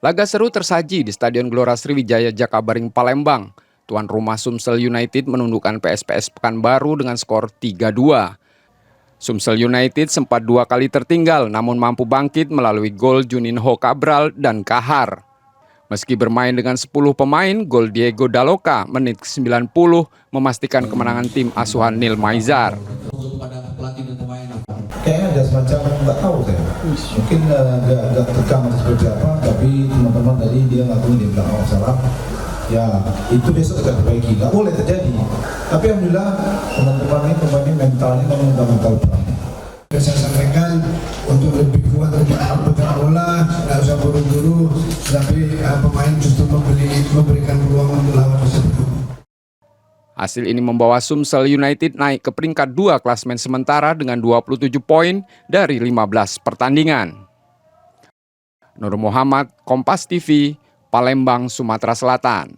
Laga seru tersaji di Stadion Gelora Sriwijaya Jakabaring Palembang. Tuan rumah Sumsel United menundukkan PSPS Pekanbaru dengan skor 3-2. Sumsel United sempat 2 kali tertinggal namun mampu bangkit melalui gol Juninho Cabral dan Kahar. Meski bermain dengan 10 pemain, gol Diego Daloka menit ke-90 memastikan kemenangan tim asuhan Neil Maizar. Kayaknya ada semacam, nggak tahu saya, mungkin agak tegang seperti apa, tapi teman-teman tadi dia ngakuin dia bilang salah, ya itu besok kita perbaiki, nggak boleh terjadi. Tapi alhamdulillah teman-teman ini pemainnya mentalnya memang mental perang. Saya sampaikan untuk lebih kuat lebih pegang bola, nggak usah buru-buru, tapi pemain justru memberikan peluang untuk lawan tersebut. Hasil ini membawa Sumsel United naik ke peringkat 2 klasemen sementara dengan 27 poin dari 15 pertandingan. Nur Muhammad, Kompas TV, Palembang, Sumatera Selatan.